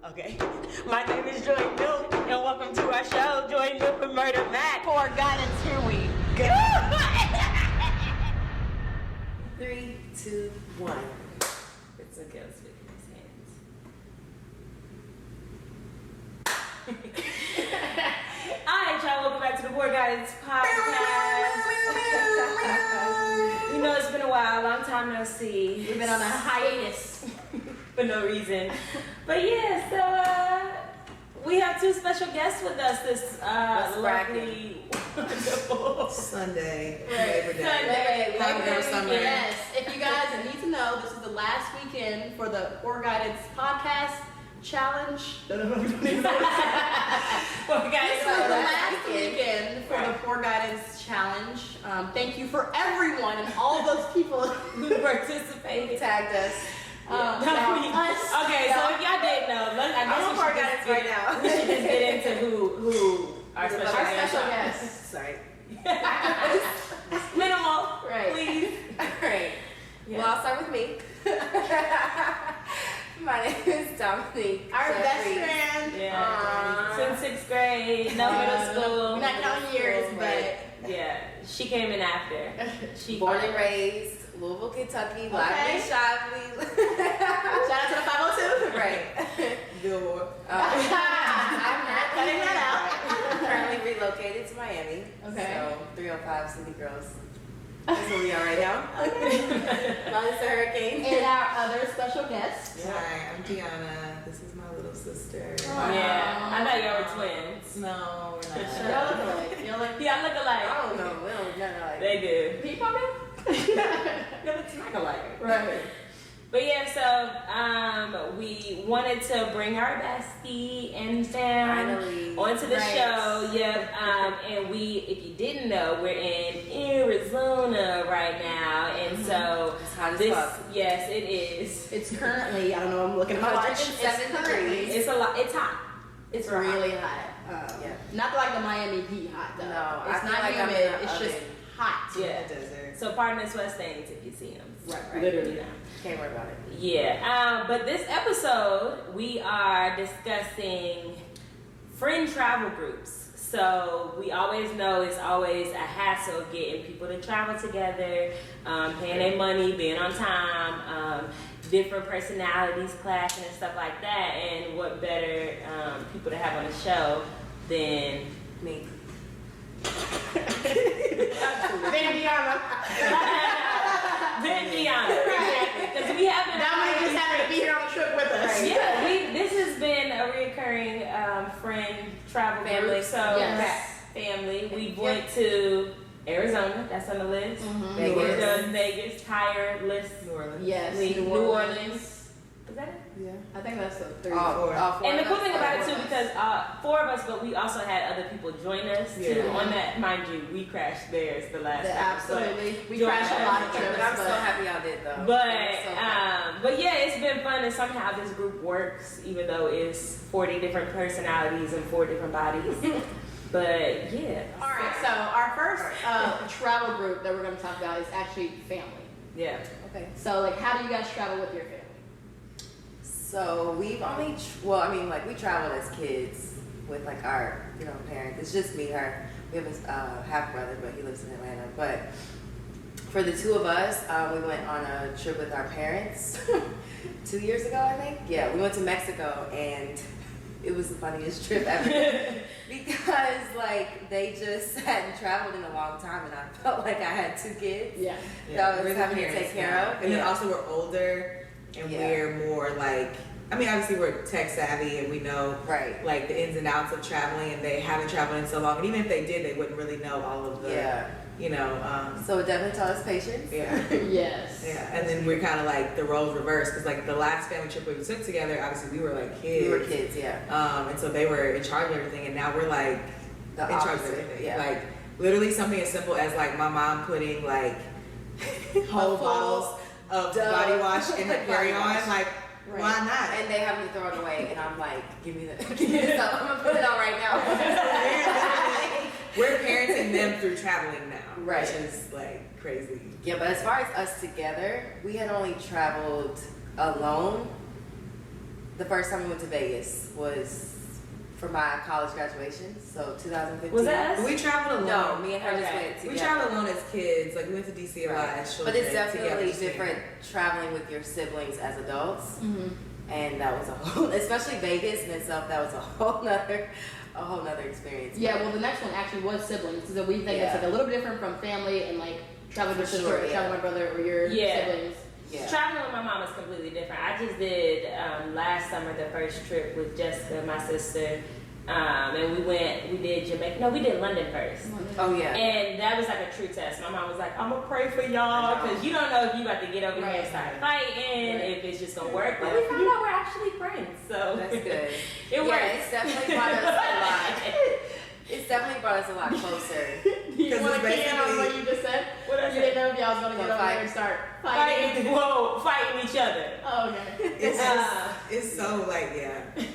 Okay. My name is Joy Milf, and welcome to our show, Joy Milf Murda Mac. For guidance, here we go. 3, 2, 1. It's okay, let's speak in his hands. Alright, y'all, welcome back to the Poor Guidance Podcast. You know, it's been a while, long time no see. We've been on a hiatus. For no reason. But yeah, so we have two special guests with us this lovely, wonderful Sunday, Right. Labor Day. Sunday, Labor Day summer. Yes, if you guys need to know, this is the last weekend for the Poor Guidance Podcast Challenge. Poor Guidance This is the Podcast. last weekend for the Poor Guidance Challenge. Thank you for everyone and all those people who participated. Tagged us. Okay, so if y'all didn't know, I guess we should just right now. We should just get into who our special guests are. guests. Sorry. Minimal, Right. please. Alright. Yeah. Well, I'll start with me. My name is Dominique. Our best Jeffries. friend. Yeah. Since 6th grade, no middle school. We're not counting years, but Yeah, she came in after. She Born and raised, Louisville, Kentucky, lively, Okay. shyly. shout out to the 502. Right. Billboard. I'm not cutting that out. Currently relocated to Miami. Okay. So 305 City Girls. That's where we are right now. Minus the hurricane. And our other special guest. Hi, I'm Deanna. This is my little sister. Yeah, I thought y'all were twins. No, we're not. Y'all look alike. Y'all look. Y'all look alike. I don't know. We don't know like They do. People do? They look smack alike. Right. But yeah, so we wanted to bring our bestie and fam Finally. onto the Right. show. Yep. And we, if you didn't know, we're in Arizona right now, and so It's hot as this, fuck. yes, it is. It's currently, I don't know, I'm looking at my watch. It's 107 currently, degrees. It's a lot. It's hot. It's real hot. really hot. Yeah. Not like the Miami heat hot though. No, I it's feel not like I'm humid. in the It's just oven. hot. Yeah. Desert. So pardon the sweat stains if you see them. Right. Literally now. Can't worry about it. Yeah, but this episode we are discussing friend travel groups. So we always know it's always a hassle getting people to travel together, paying their money, being on time, different personalities clashing and stuff like that. And what better people to have on the show than Me. Than Deanna, exactly. Because we haven't. Dominic just happened to be here on the trip with us. Yeah, this has been a recurring friend travel Family. group. So Yes. family. We went to Arizona. That's on the list. Vegas. We done Vegas, tireless. New Orleans. Yes. New Orleans. Is that it? Yeah. I think that's the third. All four And the of cool us. thing about it too, All four of us. because 4 of us, but we also had other people join us too. Yeah. On that, mind you, we crashed theirs the last time. Absolutely. We Join crashed a us. lot of trips. But I'm so happy y'all did though. But I'm so happy. but yeah, it's been fun, and somehow this group works, even though it's 40 different personalities and 4 different bodies. But yeah, All right, so our first travel group that we're going to talk about is actually family. yeah. Okay. So, like, how do you guys travel with your family? So we've only, we traveled as kids with like our, parents. It's just me, her. We have a half brother, but he lives in Atlanta. But for the 2 of us, we went on a trip with our parents 2 years ago, I think. Yeah, we went to Mexico, and it was the funniest trip ever because like they just hadn't traveled in a long time, and I felt like I had 2 kids. Yeah. That I was we're the having to parents take care now. of. And then Yeah. also we're older and Yeah. we're more like, obviously we're tech savvy and we know Right. like the ins and outs of traveling, and they haven't traveled in so long. And even if they did, they wouldn't really know all of the, Yeah. So it definitely taught us patience. yeah. Yes. Yeah, and then we're kind of like the roles reversed because like the last family trip we took together, obviously we were like kids. We were kids, yeah. And so they were in charge of everything, and now we're like The in charge of opposite, everything. yeah. Like literally something as simple as like my mom putting like whole full bottles of Dove. body wash in her Body carry-on. wash. Like, Right. why not? And they have me throw it away, and I'm like, give me the stuff. I'm gonna put it on right now. We're parenting them through traveling now, Right. which is like crazy. Yeah, but as far as us together, we had only traveled alone the first time we went to Vegas was for my college graduation, so 2015. Was that us? We traveled No, alone. me and her just Okay. went together. We traveled alone as kids. Like we went to DC a lot as children. But it's definitely together. different traveling with your siblings as adults. Mm-hmm. And that was a whole, especially Vegas in itself, that was a whole nother experience. Yeah, well, the next one actually was siblings. So we think it's like a little bit different from family and like traveling with your sister, or traveling with my brother, or your siblings. Yeah. Traveling with my mom is completely different. I just did last summer the first trip with Jessica, my sister, and we did Jamaica. No, we did London first. Oh yeah. And that was like a true test. My mom was like, "I'm gonna pray for y'all because you don't know if you about to get over here and start fighting, if it's just gonna work." But we found out we're actually friends, so That's good. it works. It's definitely brought us a lot. It's definitely brought us a lot closer. You want to key in on what you just said? What I You said? didn't know if y'all was going to get over fight. there and start fighting. Fighting each other. Oh, okay. It's so like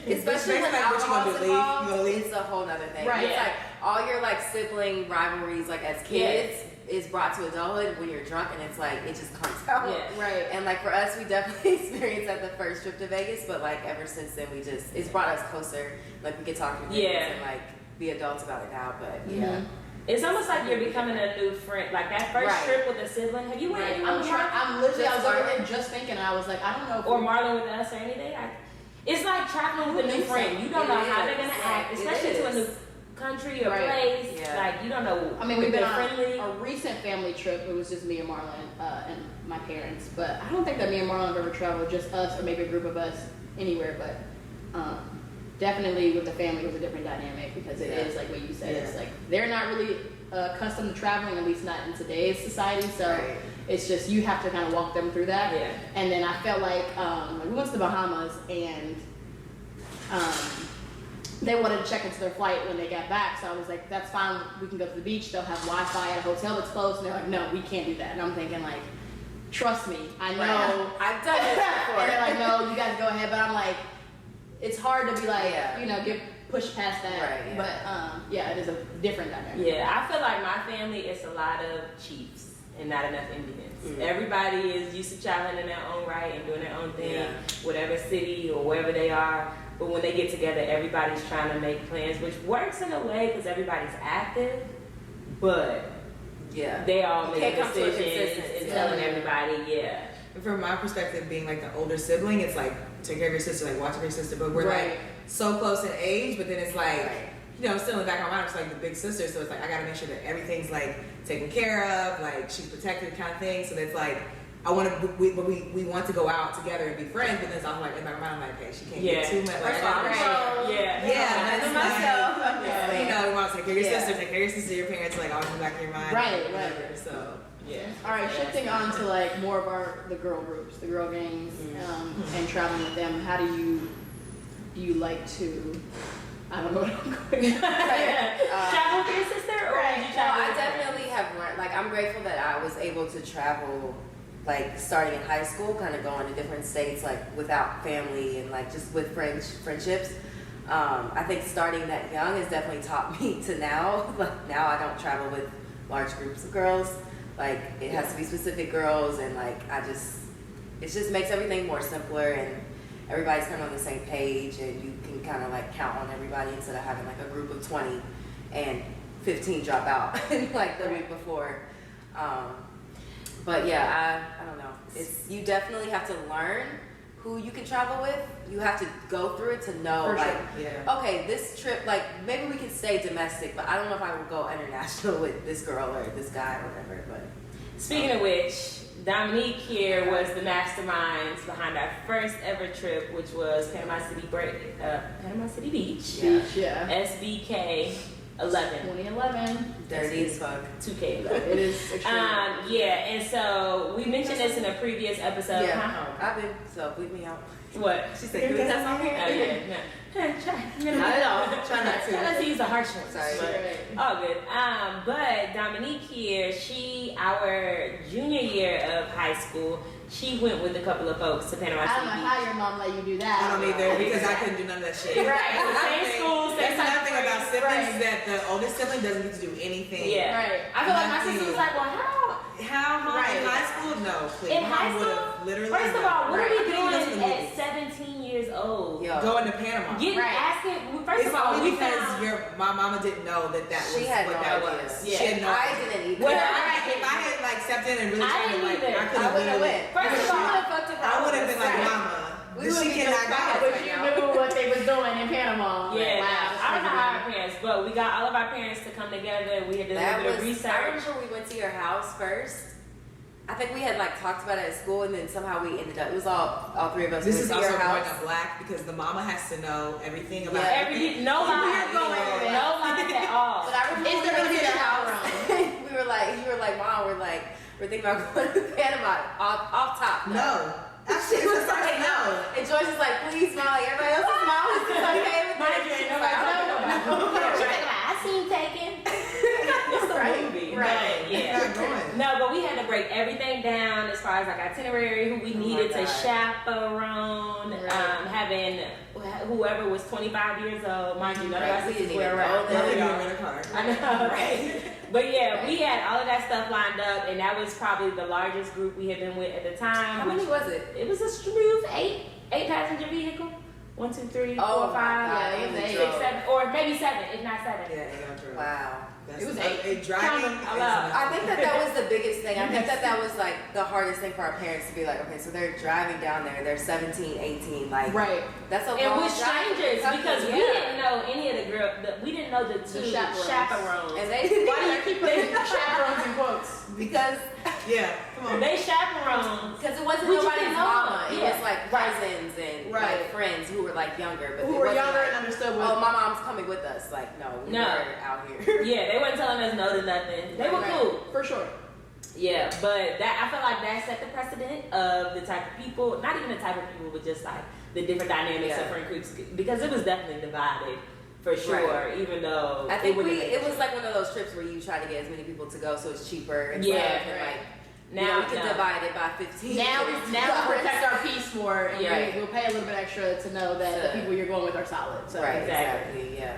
Especially when what you alcohol's gonna do, leave? You gonna involved, leave? it's a whole nother thing. Right. It's Yeah. like all your like sibling rivalries, like as kids, is brought to adulthood when you're drunk, and it's like it just comes out. Yeah. Right. And like for us, we definitely experienced that the first trip to Vegas, but like ever since then, it's brought us closer. Like we can talk to Yeah. and like be adults about it now. But Mhm. It's almost like you're becoming a new friend. Like that first Right. trip with a sibling. Have you went Right. anywhere with Marlon? I'm literally, I was Just over Marlon? there just thinking, I was like, I don't know if Or Marlon with us or anything? It's like traveling with a new friend. You don't know how they're gonna act, It especially to a is. new country or Right. place. Yeah. Like you don't know. I mean, we've if been they're on friendly. a recent family trip. It was just me and Marlon and my parents. But I don't think that me and Marlon have ever traveled, just us or maybe a group of us anywhere. But definitely with the family, it was a different dynamic because it is like what you said. It's like they're not really accustomed to traveling, at least not in today's society. So Right. it's just you have to kind of walk them through that. Yeah. And then I felt like we went to the Bahamas and they wanted to check into their flight when they got back. So I was like, that's fine. We can go to the beach. They'll have Wi-Fi at a hotel that's closed. And they're like, no, we can't do that. And I'm thinking like, trust me, I know. Right. I've done this before. And they're like, no, you guys go ahead. But I'm like, it's hard to be like, Yeah. get pushed past that. Right, yeah. But it is a different dynamic. Yeah, I feel like my family is a lot of chiefs and not enough Indians. Everybody is used to traveling in their own right and doing their own thing, whatever city or wherever they are. But when they get together, everybody's trying to make plans, which works in a way because everybody's active, but they all You make can't come to a decisions consistency. and telling everybody, And from my perspective, being like the older sibling, it's like take care of your sister, like watch over your sister. But we're like so close in age, but then it's like still in the back of my mind, it's like the big sister. So it's like I gotta make sure that everything's like taken care of, like she's protected, kind of thing. So that's like I want to, we want to go out together and be friends, but then it's also like in my mind, I'm like, okay, she can't get too much. Like, Yeah. that's myself. like, we want to take care of your sister, take care of your sister, your parents, like always in the back of your mind. Right. So. Yeah. All right, shifting on to like more of the girl groups, the girl gangs, and traveling with them. How do you like to? I don't know what I'm going. Travel with your sister, or did you travel? I with her? definitely have learned. Like I'm grateful that I was able to travel, like starting in high school, kind of going to different states, like without family and like just with friendships. I think starting that young has definitely taught me to now. Like now I don't travel with large groups of girls. Like it has to be specific girls, and like it just makes everything more simpler, and everybody's kind of on the same page, and you can kind of like count on everybody instead of having like a group of 20 and 15 drop out like the week before. But yeah, I don't know. You definitely have to learn who you can travel with. You have to go through it to know, okay, this trip, like maybe we can stay domestic, but I don't know if I would go international with this girl or this guy or whatever. But speaking of which, Dominique here was the masterminds behind our first ever trip, which was Panama City Beach. SBK 11. 2011. dirty as fuck. 2K 11. It is extreme. And so we mentioned this in a previous episode. Yeah, I've been, so bleep me out. What? She said, "Can we test on here?" Oh yeah, no. Not at all. Try not to use the harsh ones. Sorry. But all good. But Dominique here, our junior year of high school, she went with a couple of folks to Panama I City don't know Beach. how your mom let you do that. I don't either because I couldn't do none of that shit. Right. Same school, same That's type another of thing about friends. siblings is that the oldest sibling doesn't get to do anything. Yeah. Right. I feel like my sister was like, well, How high in high school? No, please. in My high mom would've school, literally first of all, what are we I couldn't even go to the doing movies. at 17 years old old. Yo. Going to Panama. Asking, first It's of all, only we because found, my mama didn't know that was She had what no that idea. was. Yeah. She had no I idea. didn't either. Well, If I had like stepped in and really I tried to didn't like, either. I could I have wouldn't have literally. went. first of all, I would have been like, Mama, We she would be cannot just go. But you knew what they was doing in Panama. yeah, Wow, I don't know how our parents, but we got all of our parents to come together. We had done a That little bit of was. I research. remember we went to your house first. I think we had like talked about it at school, and then somehow we ended up. It was all three of us. This went is to also your growing house. up black because the mama has to know everything about Yeah. everything. No We're lies, going with it. no lies at all. But I remember Is we there went gonna be to a your house. chaperone? You were like, Mom, we're thinking about going to Panama off top. No. Actually, She was like, no. And Joyce was like, please, Molly. Everybody else's mom was just okay with Mind it. you, She ain't was like, I nobody don't know. talking about She's like, I seen Taken. It's a Right, movie, right. but yeah. Not going. No, but we had to break everything down as far as like itinerary, who we Oh my needed to God. chaperone, Right. having whoever was 25 years old. Mind you, none of Right, our we sisters didn't were even around. know None that. of you were in a car. I know, right? But yeah, Right. we had all of that stuff lined up, and that was probably the largest group we had been with at the time. How many which- was it? It was a smooth eight passenger vehicle. 1, 2, 3, 4, Oh my 5, God, yeah, it was 6, 8. 7, or maybe 7, if not 7. Yeah, ain't no drug. Wow. That's It was not- driving. Counting is aloud. not- I think that was the biggest thing. I think that was like the hardest thing for our parents to be like, okay, so they're driving down there, they're 17, 18, like, Right. that's a And long with drive from strangers, Kentucky, because we yeah. didn't know any of the girls, we didn't know the two chaperones. chaperones. And they didn't Why do you keep putting chaperones in quotes? because Yeah, come on. They chaperones. it wasn't We just nobody's didn't know mama. them. It Yeah. was like cousins and Right. like friends who were like younger, but Who it were wasn't younger like, and understood oh, what. my mom's coming with us. Like, no, we No. were out here. Yeah, they weren't telling us no to nothing. They were Right. cool. For sure. Yeah, but that I feel like that set the precedent of the type of people, not even the type of people, but just like the different dynamics Yeah. of friend groups, because it was definitely divided for sure. Right. Even though I think wouldn't make it was like one of those trips where you try to get as many people to go so it's cheaper and Yeah, stuff, and right. like now we can divide it by 15. Now we protect our peace more, and Right. we'll pay a little bit extra to know that the people you're going with are solid. So Right, Exactly. exactly, yeah.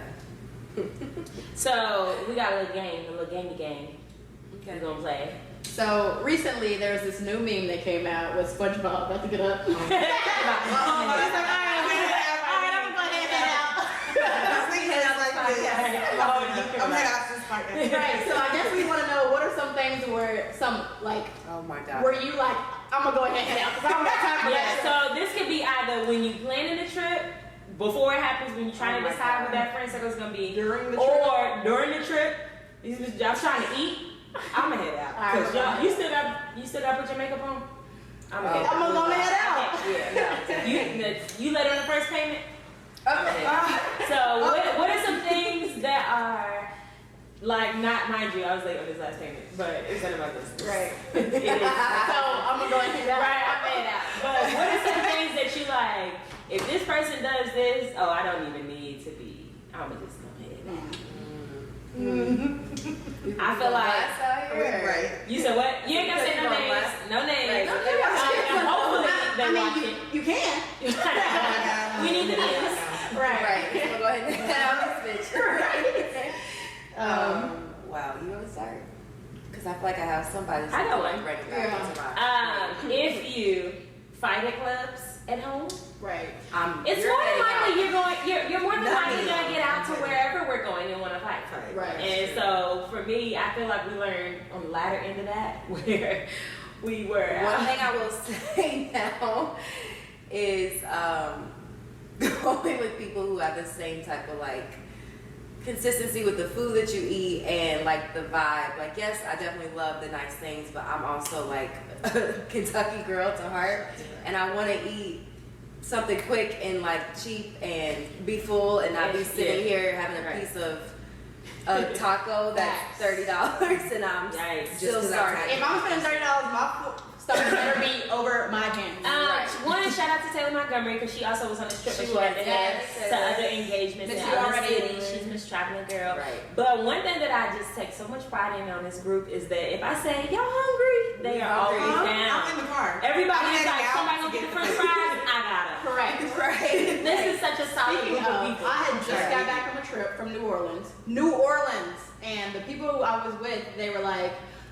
So we got a little game, game. We're Okay. gonna play. So recently there was this new meme that came out with SpongeBob. About to get up. Oh, that's like, all right, I'm gonna hand that out. I was thinking it's like this. I'm head out this podcast. Right. So I guess we want to know what are some things where Oh my god. where you like I'm gonna go ahead and head out because I don't got time for Yeah, that. so this could be either when you planning the trip, before it happens, when you're trying Oh to my decide God. what that friend circle is gonna be, During the or during the trip. Y'all trying to eat. I'ma head out All right, because y'all you still got to put your makeup on. I'ma head I'm out. gonna head out. Yeah, you let on the first payment. Okay. So what are some things that are like not mind you? I was late on this last payment, but it's none of my business. Right. It is. So I'm gonna go ahead and head out. Right, I made out. But what are some things that you like? If this person does this, oh, I don't even need to be. I'm just gonna head out. I feel like Glass out here. Right. you said what? You ain't gonna say no Because you names. don't No names. Right. And hopefully they I watch mean, you can. it. We need the views. Right. So we'll go ahead and head out this bitch. Right. Wow, you want to start? Because I feel like I have somebody I got one. bringing back into my. If you fight at clubs at home, Right. it's you're more than heading out. likely you're more than Not likely me. gonna get out to wherever we're going and want to fight. Right. And so for me, I feel like we learned on the latter end of that where we were. One thing I will say now is going with people who have the same type of like consistency with the food that you eat and like the vibe. Like, yes, I definitely love the nice things, but I'm also like a Kentucky girl to heart, and I want to eat something quick and like cheap and be full and not be sitting here having a piece of a taco that's $30 and I'm Yikes. still Just 'cause I'm starving. If I'm spending $30, my stomach better be over my pants. Right. One, shout out to Taylor Montgomery because she also was on this trip, but She she had was, to head yes. to other engagements Miss in you other already. cities. She's Miss Traveling Girl. Right. But one thing that I just take so much pride in on this group is that if I say y'all hungry, they are always hungry. down. I'm in the car. Everybody I'm is heading like, out somebody to gonna get get the French the fries. I got it. Correct. Right. This is such a solid Speaking group of of, people. I had just Right. got back from a trip from New Orleans, and the people who I was with, they were like,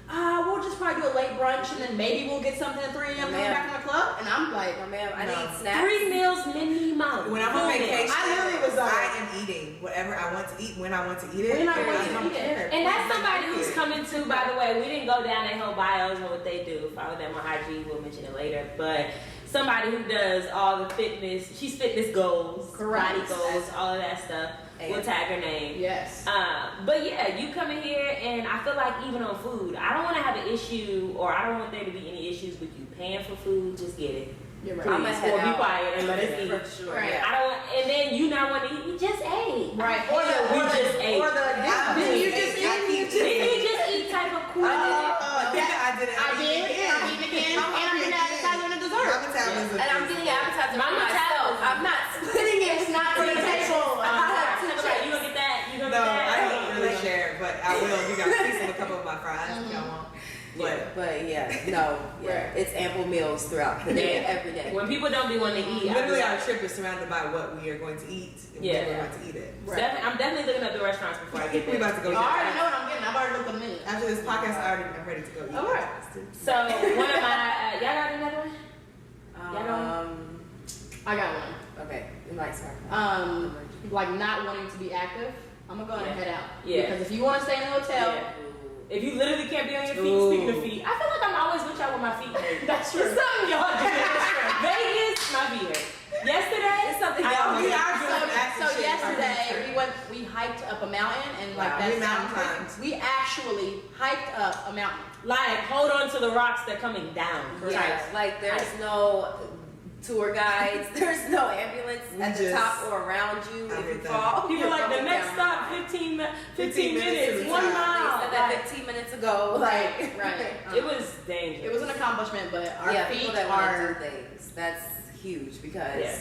we'll just probably do a late brunch and then maybe we'll get something at 3 a.m. coming back from the club. And I'm like, No, ma'am, I No. need snacks. 3 meals minimum. When I'm on vacation, I literally was like, I am eating whatever I want to eat when I want to eat it. When I and want I to don't eat it. care. And that's somebody who's coming to, by the way, we didn't go down their whole bios and what they do. Follow them on IG, we'll mention it later. But somebody who does all the fitness, she's fitness goals, Correct. body goals, all of that stuff. We'll tag her name. yes. But yeah, you come in here and I feel like even on food, I don't want to have an issue or I don't want there to be any issues with you paying for food. Just get it. You're right. Please, I'ma head or be out. quiet and let us eat. For sure. Right. Yeah. I don't want, and then you not want to eat. We just ate. Right. We just ate. Didn't you just eat? Didn't you just eat type of cool? I did it. I did, and I'm eating again, and I'm getting an appetizer and a dessert. My metabolism And I'm is- getting appetizer My for myself. metabolism. I'm not splitting it. It's not for the table. I have two Okay, you gonna get that? You gonna No, get that? I don't really share, but I will. You got a piece of a couple of my fries if y'all want. But yeah, no, yeah, it's ample meals throughout the day, every day. When people don't be wanting to eat, Literally, our trip is surrounded by what we are going to eat. And Yeah. we're going to eat it. I'm definitely looking up the restaurants before I get We're there. about to go. I already get know what I'm getting. I've already looked at the menu. After this podcast, I'm ready to go eat. All right. So one of my, y'all got another one? I got one. Okay, you might start. Like not wanting to be active. I'm gonna go ahead and head out. Yeah. Because if you want to stay in the hotel, Yeah. If you literally can't be on your feet, Ooh. speaking of feet, I feel like I'm always with y'all with my feet hurt. That's true. It's something y'all do. Vegas, my feet hurt. Yesterday, It's something I y'all always- we are doing active So shit. yesterday we hiked up a mountain and like Wow. that We mountain sounds climbed. crazy. We actually hiked up a mountain. like hold on to the rocks that coming down. Yeah, like there's no tour guides, there's no ambulance We at the just- top or around you if you everything. fall. People you're like the going next down stop, the line. 15 minutes, to 1 the top. mile. They said that 15 minutes ago. Right, right. It was dangerous. It was an accomplishment, but our Yeah, feet people that want to are. do things. That's huge because Yeah.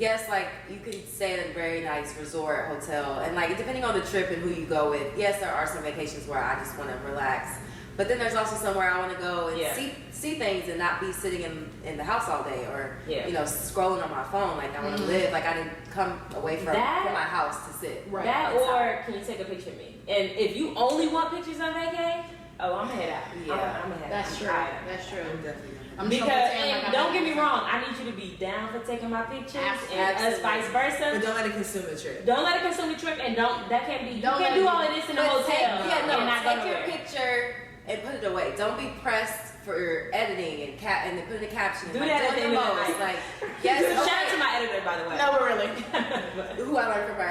yes, like you can stay at a very nice resort hotel, and like depending on the trip and who you go with. Yes, there are some vacations where I just want to relax, but then there's also somewhere I want to go and Yeah. see things and not be sitting in the house all day or Yeah. you know scrolling on my phone. Like I want to live. Like I didn't come away from That- my house to sit. Right. That outside. or can you take a picture of me? And if you only want pictures on vacay, oh, I'm gonna head out. Yeah. I'm gonna head That's out. true. I'm tired. That's true. I'm definitely I'm Because just gonna pretend and like don't I'm get me not- wrong, I need you to be down for taking my pictures and us Absolutely. vice versa. But don't let it consume the trip. Don't let it consume the trip and that can't be. You Don't can't let do it all be- of this in the But hotel. take, yeah, no, and not go take your nowhere. picture and put it away. Don't be pressed for editing and then put in a caption. Do like, that at doing the end of the most. night. Like, yes, Shout out okay. to my editor, by the way. No, really. Who I learned from her.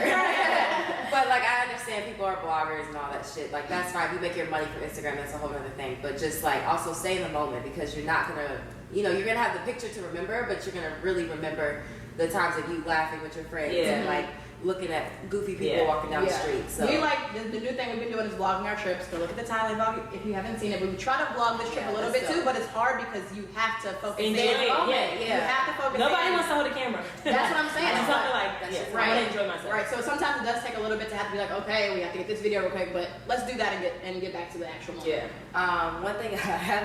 But like I understand people are bloggers and all that shit. Like that's fine. You make your money from Instagram, that's a whole other thing. But just like also stay in the moment because you're not gonna you're gonna have the picture to remember, but you're gonna really remember the times of you laughing with your friends Yeah. and like looking at goofy people Yeah. walking down the street. So We like the new thing we've been doing is vlogging our trips. Go look at the Thailand vlog if you haven't seen it. We try to vlog this trip Yeah, a little that's bit too, dope. but it's hard because you have to focus Enjoy in. it, yeah, You yeah. have to focus Nobody in. wants to hold a camera. That's what I'm saying. It's It's something like- like, that's yes, just I want to right. enjoy myself. Right, so sometimes it does take a little bit to have to be like, okay, we have to get this video real quick, but let's do that and get back to the actual moment. Yeah. one thing I have,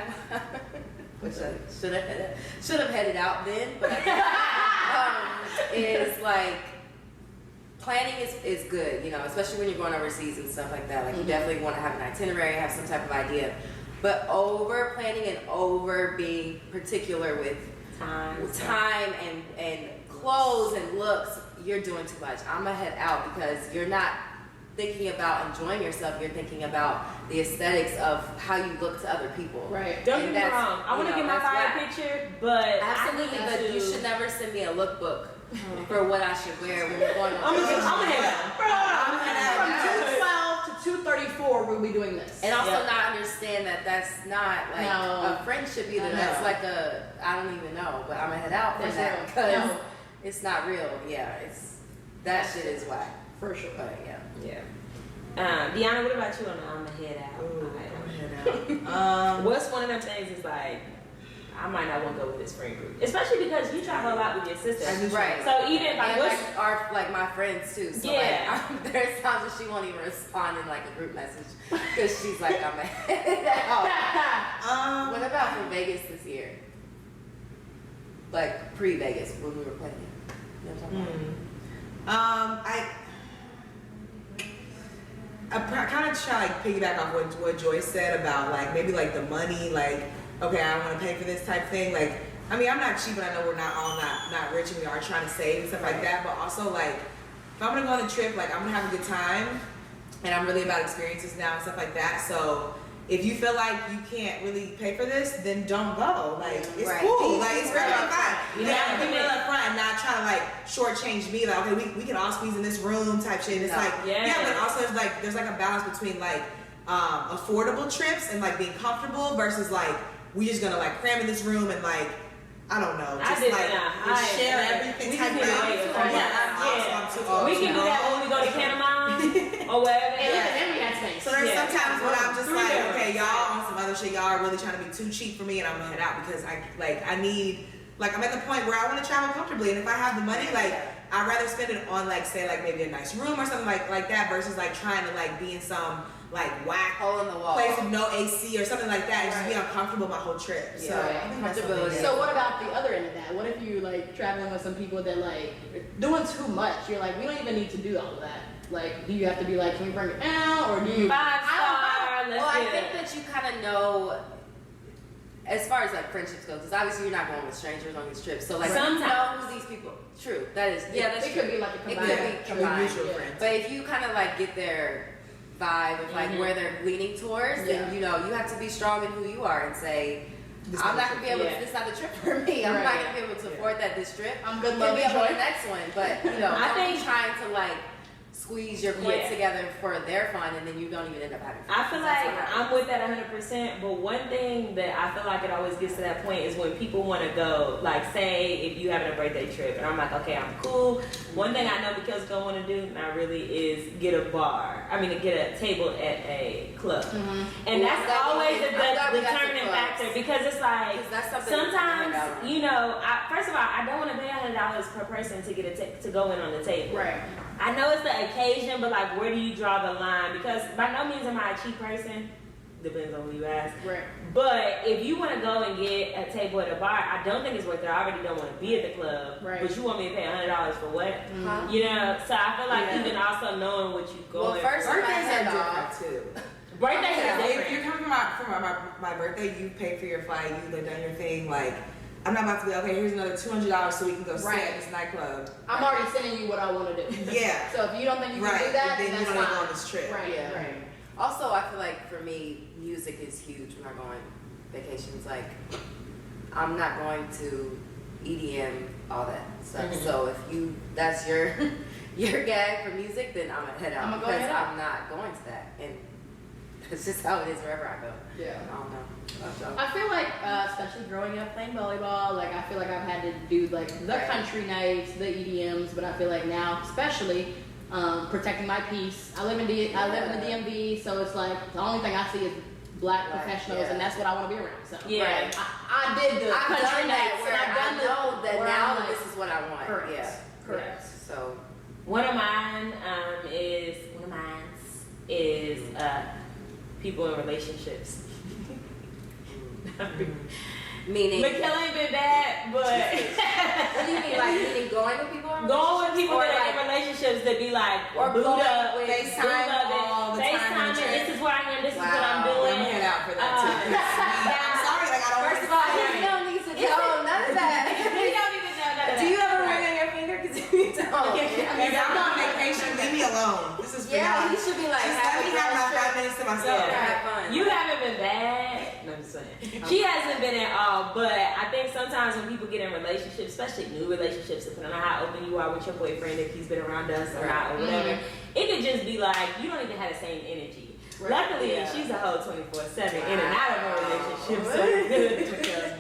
which I should have headed out then, but I didn't, is like planning is good, especially when you're going overseas and stuff like that. Like you definitely want to have an itinerary, have some type of idea, but over planning and over being particular with time and clothes and looks, you're doing too much. I'm gonna head out because you're not thinking about enjoying yourself. You're thinking about the aesthetics of how you look to other people. Right. Don't And get me that's, wrong. I want to you know, get my that's fire whack. picture, but Absolutely, I but need you to- should never send me a lookbook for what I should wear when we're going on. I'm gonna head out. From 2:12 to 2:34, we'll be doing this. And also Yeah. not understand that that's not like No. a friendship either. No. That's like I don't even know, but I'm gonna head out for That's that real. because No. it's not real. Yeah, that shit is whack. For sure. But yeah. Yeah. Deanna, what about you on the I'm gonna head out? Ooh, item? I'm head out. What's one of them things is like, I might not want to go with this friend group, especially because you travel a lot with your sister. I do. Right. So even like, And what's like my friends too. So Yeah. like there's times that she won't even respond in like a group message because she's like I'm head out. What about for Vegas this year? Like pre-Vegas when we were playing. You know what I'm talking about? I kind of try like piggyback off what Joyce said about like maybe like the money, like okay, I want to pay for this type thing. Like, I mean, I'm not cheap, and I know we're not all not rich, and we are trying to save and stuff like that. But also like, if I'm gonna go on a trip, like I'm gonna have a good time, and I'm really about experiences now and stuff like that. So if you feel like you can't really pay for this, then don't go. Like it's cool. Like it's really fine. You have to be real up front and not trying to like shortchange me. Like okay, we can all squeeze in this room type shit. And it's like but also there's like a balance between like affordable trips and like being comfortable versus like we just gonna like cram in this room and like I don't know, just share everything type of thing. We can do that when we go to Panama or wherever. So there's sometimes when I'm just like, okay, y'all on some other shit, y'all are really trying to be too cheap for me, and I'm gonna head out because I need, like I'm at the point where I want to travel comfortably, and if I have the money, like I'd rather spend it on like say like maybe a nice room or something like that versus like trying to like be in some like whack hole in the wall place with no AC or something like that and just be uncomfortable my whole trip. Yeah. So I think that's something. So what about the other end of that? What if you like traveling with some people that like doing too much? You're like, we don't even need to do all of that. Like, do you have to be like, can we bring it down, or do you? 5-star. Well, I think that you kind of know, as far as like friendships go, because obviously you're not going with strangers on these trips. So like, sometimes you know who these people. True, that is. Yeah, that's it true. Could be like a combined. It could be combined. Friends. But if you kind of like get their vibe of like where they're leaning towards, then you know you have to be strong in who you are and say, I'm not gonna be able to. This is not the trip for me. I'm not gonna be able to afford that this trip. I'm good. Maybe I'll go to the next one, but you know, I think trying to like squeeze your points together for their fun, and then you don't even end up having fun. I feel like I'm with that 100%, but one thing that I feel like it always gets to that point is when people want to go, like say if you having a birthday trip, and I'm like, okay, I'm cool. One thing I know Mikhail's gonna want to do, not really, is get a table at a club. And that's always the determining factor because it's like sometimes, you know, first of all, I don't want to pay $100 per person to get to go in on the table. Right. I know it's the occasion, but like, where do you draw the line? Because by no means am I a cheap person. Depends on who you ask. Right. But if you want to go and get a table at a bar, I don't think it's worth it. I already don't want to be at the club. Right. But you want me to pay $100 for what? You know. So I feel like even also knowing what you going. Well, first birthdays are different too. Birthdays are different. If you're coming from my birthday, you pay for your flight, you done your thing, like. I'm not about to be okay. Here's another $200 so we can go sit at this nightclub. I'm already sending you what I want to do. Yeah. So if you don't think you can do that, then you that's want to fine. go on this trip. Right. Yeah. Right. Also, I feel like for me, music is huge when I go on vacations. Like, I'm not going to EDM, all that stuff. So if that's your gag for music, then I'm gonna head out because I'm not going to that, and it's just how it is wherever I go. Yeah. I don't know. I feel like, especially growing up playing volleyball, like I feel like I've had to do like the country nights, the EDMs, but I feel like now, especially protecting my peace. I live in the DMV, so it's like the only thing I see is black professionals, and that's what I want to be around. So I did the country nights, and I've done that now. Like, this is what I want. Correct. Yeah. Correct. So one of mine is people in relationships. Meaning Mikhail ain't been bad, but what do you mean? Like meaning going with people? Going with people that are in relationships that be like Buddha, FaceTime all the time. This is where I am. This is what I'm doing. Let me head out for that too. I'm sorry, like I don't. First of all, you don't need to know none of that. You don't even know none of that. Do you have a ring on your finger? Because you don't. If I'm on vacation, leave me alone. This is for y'all. You should be like, just let me have my 5 minutes to myself. Have fun. You haven't been bad. No, I'm just saying. She hasn't been at all, but I think sometimes when people get in relationships, especially new relationships, depending on how open you are with your boyfriend, if he's been around us or not, or whatever, it could just be like, you don't even have the same energy. Luckily, she's a whole 24/7 in and out of a relationship, so it's good.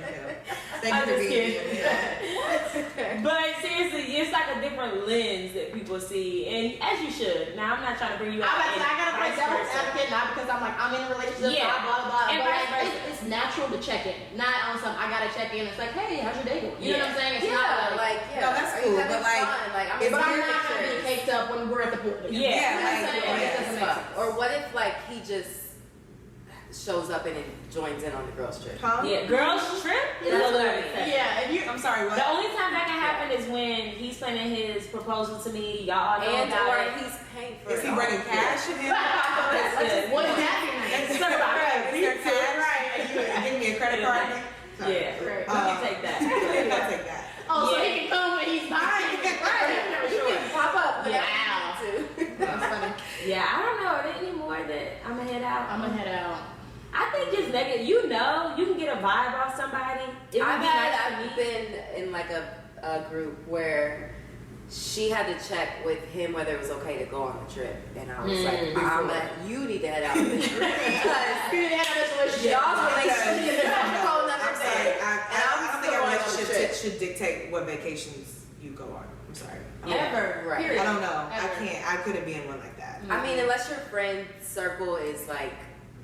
I'm just kidding. But seriously, it's like a different lens that people see, and as you should. Now, I'm not trying to bring you out. I gotta play devil's advocate not because I'm like I'm in a relationship, blah blah blah. And but vice like, versa. it's natural to check in, not on some I gotta check in. It's like, hey, how's your day going? You know what I'm saying? It's not like no, that's cool, but like, but I'm not gonna be caked up when we're at the pool. Yeah, you know what I'm saying? It doesn't make sense. Or what if like he just shows up and then joins in on the girls trip? Yeah, girls trip is hilarious. Yeah, and I'm sorry, what? The only time that can happen is when he's planning his proposal to me. Y'all all know about or it. he's paying for Is he bringing cash in? that's good. What is happening? It's something about Right. pizza. Right. You give me a credit card. Yeah, Right. let me take that. I'll take that. Oh, so Yeah. he can come when he's buying it. Right. You can pop up whenever Wow. you need to. That's funny. Yeah, I don't know. Are there any more that I'm gonna head out? I'm gonna head out. I think just negative. You know, you can get a vibe off somebody. It would be nice to I've meet. been in like a group where she had to check with him whether it was okay to go on the trip, and I was like, you need to head out of this group because You didn't have this relationship. y'all's relationship is a whole I'm nother sorry. thing. I don't think still a going on the relationship trip. should dictate what vacations you go on. I'm sorry. Ever. Right. Period. I don't know. I Ever. can't. I couldn't be in one like that. I mean, unless your friend circle is like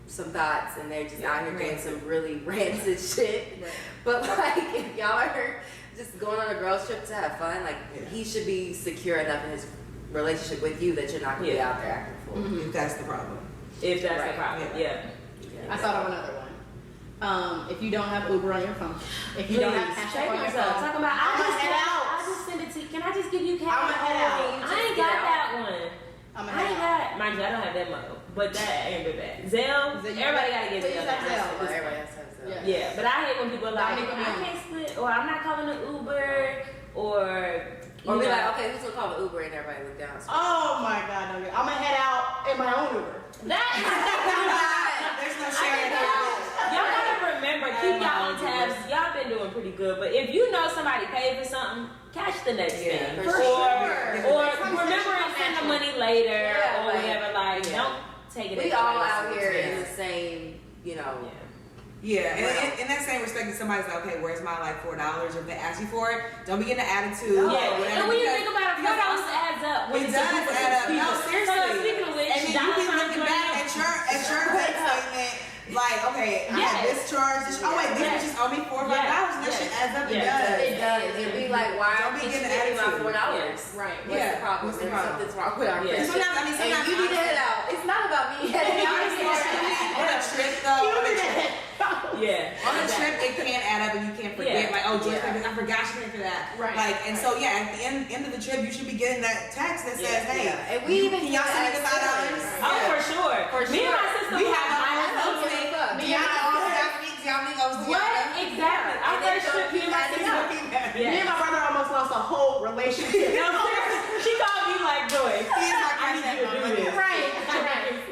some thoughts and they're just out here doing some really rancid shit. Right. But like, if y'all are just going on a girls trip to have fun, like Yeah. he should be secure enough in his relationship with you that you're not gonna be Yeah. out there acting a fool. Mhm. If that's the problem. If that's Right. the problem, Yeah. yeah. I thought of another one. If you don't have Uber on your phone, if you don't have Please, Cash App check on your yourself. phone, Talking about, I'ma head out. I just send it to you. Can I just give you cash? I'ma head out. I ain't got that one. I'm I gonna ain't head out. got, mind you, I don't have that money, but that ain't been bad. Zelle, everybody gotta get Please Zelle. have now. Zelle. Well, everybody else has to. Yeah. Yeah, but I hate when people are like, Dominic I Williams. can't split, or I'm not calling an Uber, or Or you be know, like, okay, who's gonna call the Uber and everybody look down. Oh my God, no, I'm gonna head out in my own Uber. There's no sharing. Y'all gotta remember, keep y'all on tabs. Y'all been doing pretty good, but if you know somebody paid for something, catch the next Yeah, thing. for or, sure. or Conversation remember and send the money later Yeah, or like, whatever. Like, yeah. don't take it. We as all advice. out here in Yeah. the same, you know. Yeah. Yeah, and in that same respect, if somebody's like, okay, where's my like $4? Or if they ask you for it, don't be getting an attitude. Yeah, or whatever, and when you because- think about it, $4 adds up. When It it's a does group of add up. people. No, seriously. So speaking of which, and then you dollar be sign looking joint. back at your bank statement, like, okay, I had Yes. this charge. Oh wait, this Yes. was just owe me $4 or $5, and that Yes. shit adds up. Yes. It does. It does. It'd be like, why Don't aren't be you getting getting my attitude. $4? Right. What's Yeah. the problem? What's the There's problem? something's wrong with our Yeah. friendship. Sometimes, I mean, And sometimes you need to head out. It's not about me heading out. It's about on a trip though. On a trip. Yeah. On a trip, it can add up, and you can't forget. Yeah. Like, oh, George, Yeah. I forgot you paid for that. Right. Like, and so yeah, at the end of the trip, you should be getting that text that says, Yeah. "Hey, Yeah. And we even can y'all do send me that the $5?" as Oh, Yeah. for sure. Me and my sister We were have like, our I own don't thing. give a fuck. Diana also got me. Diana goes What? Diana. Exactly. Our And then first trip, me and my adding sister. up. Me Yeah. and my brother almost lost a whole relationship. No, seriously. She called me like, Joy. He's my I need you to do this. Right.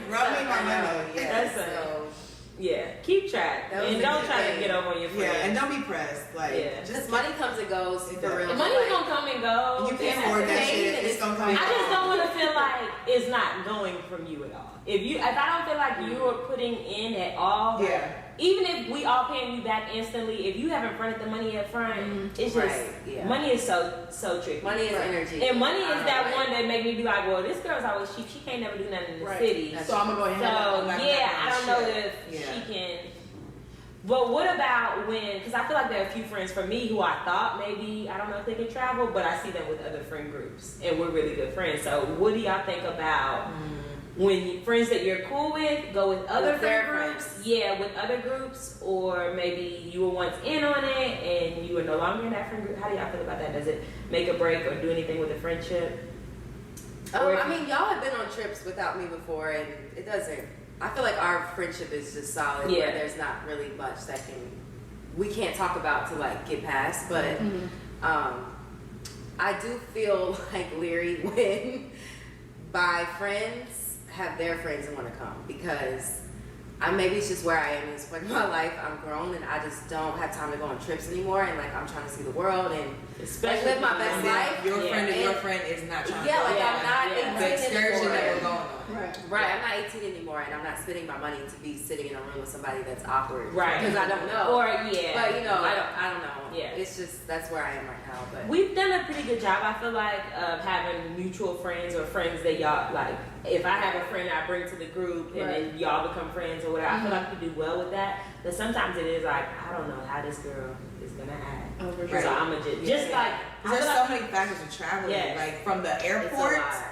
Rub me my money. Yeah. That's So, Yeah, keep track. That was And a don't good try to thing. get over on your friends. Yeah, and don't be pressed. Like, Yeah. just just money comes and goes It for does. real. The money's gonna come and go. you can't And afford that okay, shit. and It's it's gonna come. I just don't want to feel like it's not going from you at all. If I don't feel like you are putting in at all, Yeah. even if we all paying you back instantly, if you haven't fronted the money up front, it's just Right, yeah. money is so tricky. Money is energy. And money is that Right. one that make me be like, well, this girl's always cheap. She can't never do nothing in the Right. city. So I'm gonna go ahead and head So out. Like yeah, that I don't know shit. if Yeah. she can. But what about when? Because I feel like there are a few friends for me who I thought maybe I don't know if they can travel, but I see them with other friend groups, and we're really good friends. So what do y'all think about when friends that you're cool with go with other With their friend groups? friends. Yeah, with other groups, or maybe you were once in on it and you are no longer in that friend group. How do y'all feel about that? Does it make a break or do anything with the friendship? Or if I mean, y'all have been on trips without me before, and it doesn't. I feel like our friendship is just solid. Yeah. Where there's not really much that we can't talk about to like get past. But I do feel like leery when my friends have their friends and want to come, because maybe it's just where I am in this point in my life. I'm grown and I just don't have time to go on trips anymore, and like I'm trying to see the world and especially live my if you best And don't- life. then your Yeah. friend and your And- friend is not trying to yeah, go like Yeah, I'm not yeah. 18 the excursion anymore. that we're going on. Right. Right, I'm not 18 anymore, and I'm not spending my money to be sitting in a room with somebody that's awkward. Right. Because I don't know. Or yeah, But you know, yeah. I don't know. Yeah. It's just that's where I am right now. But We've done a pretty good job, I feel like, of having mutual friends or friends that y'all like. If I have a friend I bring to the group and then y'all become friends or whatever, I feel like we do well with that. But sometimes it is like, I don't know how this girl is gonna act. Oh, for So sure. I'm gonna just like, I There's feel so like many factors of traveling, Yes. like from the it's a airport lot.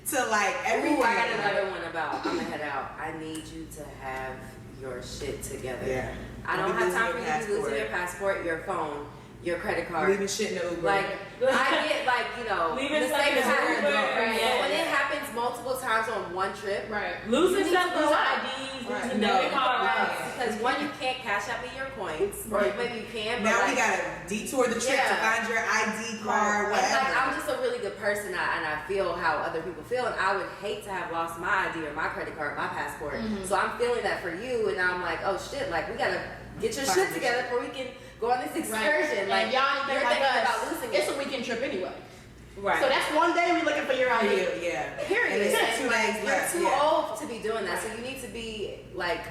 to like everything. Ooh, I got another one about I'm gonna head out. I need you to have your shit together. Yeah. I don't Don't be have losing time for your you to be losing passport. your passport, your phone, your credit card. Leaving shit in the Uber. Like I get like, you know, Leaving stuff mistakes in the happen. Uber, But yeah. when it happens multiple times on one trip. Right. Losing You need stuff, to losing lose IDs, Right. losing No, debit you cards. can't. Because one, you can't cash out me your coins. Right. Maybe you can, but Now like, we gotta detour the trip to Yeah. find your ID card, and whatever. like I'm just a really good person, and I feel how other people feel, and I would hate to have lost my ID or my credit card, my passport. So I'm feeling that for you, and I'm like, oh shit, like we gotta get your Find shit your together shit. before we can go on this excursion. Right. Like and y'all you're think like thinking us, about losing it's it. a weekend trip anyway. Right. So that's one day we looking for your ID. Yeah. Period. And it's And, 2 like, days you're left. too yeah. old to be doing that, so you need to be like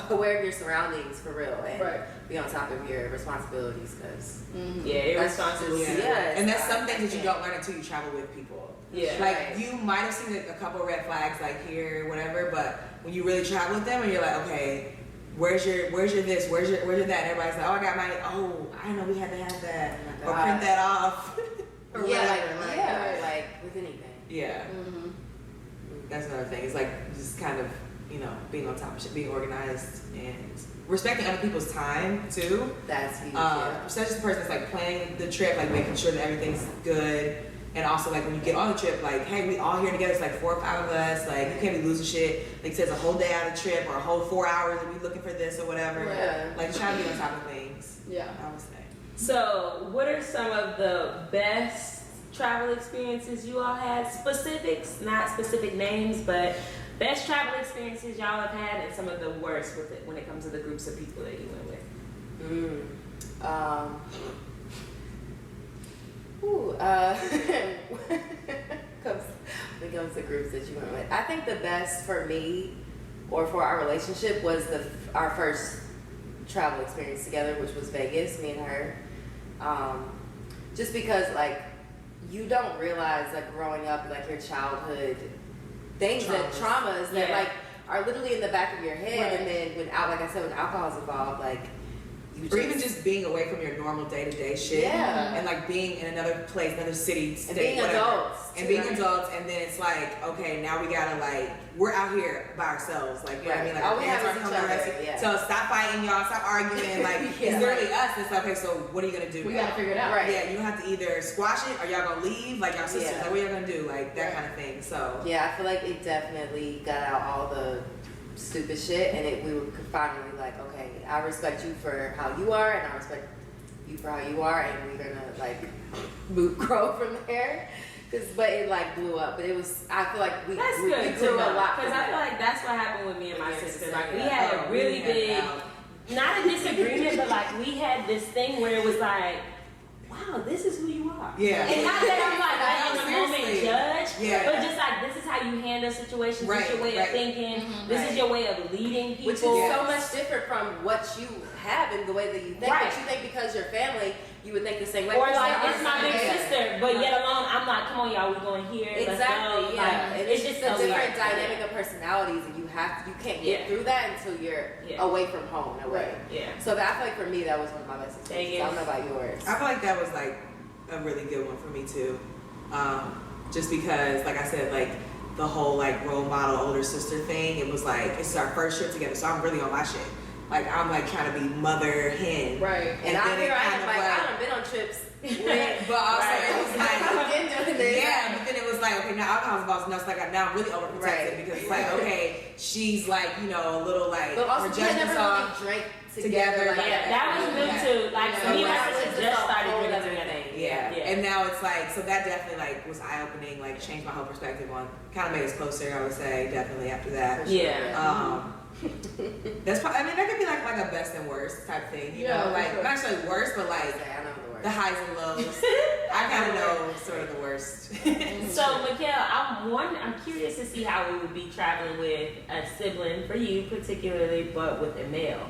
aware of your surroundings for real, and Right. be on top of your responsibilities, because Yeah, irresponsible. Yeah. Yes, And that's some I things that you can't. don't learn until you travel with people. Yeah. Like Right. you might have seen a couple red flags like here, whatever, but when you really travel with them and you're like, okay, where's your this, where's your that? And everybody's like, oh, I got mine. Oh, I didn't know we had to have that, Oh my or God. print that off. Or Yeah, whatever, like, like- yeah, like with anything. Yeah. Mm-hmm. That's another thing. It's like just kind of, you know, being on top of shit, being organized and respecting other people's time too. That's huge. Yeah. Such as the person that's like planning the trip, like making sure that everything's good. And also like when you get on the trip, like, hey, we all here together, it's like 4 or 5 of us, like you can't be losing shit. Like it says a whole day out of the trip or a whole 4 hours and we looking for this or whatever. Yeah. Like try to be on top of things. Yeah. I would say. So, what are some of the best travel experiences you all had? Specifics, not specific names, but best travel experiences y'all have had, and some of the worst with it when it comes to the groups of people that you went with. When it comes to groups that you went with, I think the best for me or for our relationship was our first travel experience together, which was Vegas, me and her. Just because like you don't realize like growing up, like your childhood things traumas that Yeah. like are literally in the back of your head, Right. and then when like I said, when alcohol's involved, like you Or even just being away from your normal day-to-day shit. Yeah. And like being in another place, another city, state, and being whatever. adults And too, being right? adults, and then it's like, okay, now we gotta like, we're out here by ourselves, like, you know what I mean? Like, All our we parents have is aren't each coming to other, us. yeah. So stop fighting, y'all, stop arguing, like, Yeah. it's literally us. It's like, okay, so what are you gonna do We now? gotta figure it out. Right. Yeah, you have to either squash it, or y'all gonna leave, like, y'all sisters, Yeah. like, what y'all gonna do? Like, that Right. kind of thing, so. Yeah, I feel like it definitely got out all the stupid shit, and we were finally like, okay, I respect you for how you are, and I respect you for how you are, and we're gonna like grow from there. But it like blew up. But it was, I feel like we That's we good grew to know, a lot because from I feel that. like that's what happened with me and my Yeah, sister. yeah. Like we had a really big, not a disagreement, but like we had this thing where it was like, wow, this is who you are. Yeah. And not that I'm like in the moment Seriously. judge, Yeah. but just like this is how you handle situations. Right, This is your way right. of thinking. This Right. is your way of leading people. Which is so much different from what you have and the way that you think. Right. But you think because you're family, you would think the same way. Or Because like they it's are my big family. sister, but yet alone I'm like, come on y'all, we going here. Let's Exactly, go. yeah. Like, And it's just a so different weird. dynamic of personalities, and you can't get Yeah. through that until you're Yeah. away from home in a way. Yeah. So that, I feel like for me, that was one of my best experiences. I don't know about yours. I feel like that was like a really good one for me too. Just because, like I said, like the whole like role model older sister thing, it was like, it's our first trip together, so I'm really on my shit. Like I'm like trying to be mother hen. Right. And I then it hear I kind am of like, I done been on trips. with- But also Right. it was like, I've been doing this. yeah, but then it was like, okay, now alcohol's involved, so now it's like, now I'm really overprotected Right. because it's like, okay, she's like, you know, a little like, But also, her we had judgment's never really off. drank together, together. like Yeah, that was new Yeah. too. Like Yeah. me and my Yeah. sister It's just a started whole drinking other together. thing. Yeah. Yeah. And now it's like, so that definitely like was eye opening, like changed my whole perspective on, kind of made us closer, I would say, definitely after that. For sure. Yeah. That's probably, I mean, that could be like a best and worst type thing, you Yeah, know, for like sure. not necessarily worst, but like I know the word. the highs and lows. I kind of know sort of the worst. So, Mikhail, I'm curious to see how it would be traveling with a sibling for you, particularly, but with a male.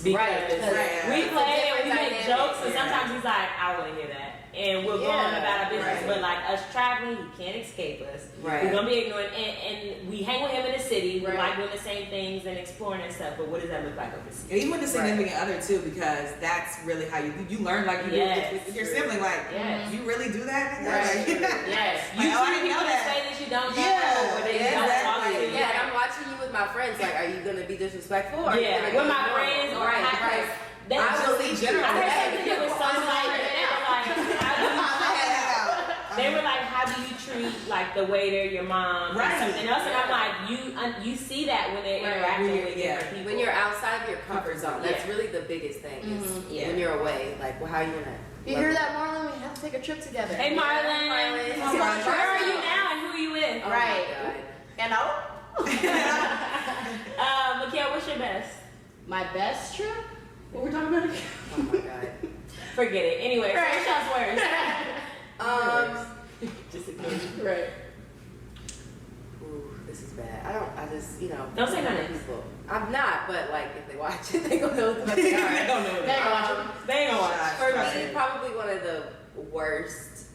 Because Right, because we it's a play and different we make dynamic, jokes, and yeah. sometimes he's like, I want to hear that. And we'll go on Yeah, about our business, right. but like us traveling, he can't escape us. Right. We're going to be ignorant. And we hang with him in the city. We Right. like doing the same things and exploring and stuff, but what does that look like overseas? And even with the significant other too, because that's really how you learn, like you do Yes. with your sibling, like Yes. you really do that. nigga? Right. Like, Yes. Like, You oh, I treat didn't know people the that. way that you don't Yeah, know, or that you don't talk to. exactly. Yeah, and I'm watching you with my friends. Like, are you gonna be disrespectful? Or are you Yeah, gonna with be my normal? friends or right, high right. That's I just believe you. I heard something Yeah. that was so like, they were like, how do you treat be like the waiter, your mom, Right. or something else. And I'm like, you see that when they're interacting with different people. When you're outside of your comfort zone, that's Yeah. really the biggest thing. Is Yeah. when you're away, like, well, how are you gonna? You hear that, Marlon? We have to take a trip together. Hey, Marlon. Marlon. Where are you now and who are you with? Oh Right. my God. And Mikhail, what's your best? my best trip? What were we talking about again? Oh my God. Forget it. Anyway, so Right. what's y'all's worst? Just ignore. Right. Ooh, this is bad. I just, Don't say my names. people. I'm not, but like, if they watch it, they gonna know what they are. They don't know They ain't watching. They ain't gonna watch. For Trust me, me. probably one of the worst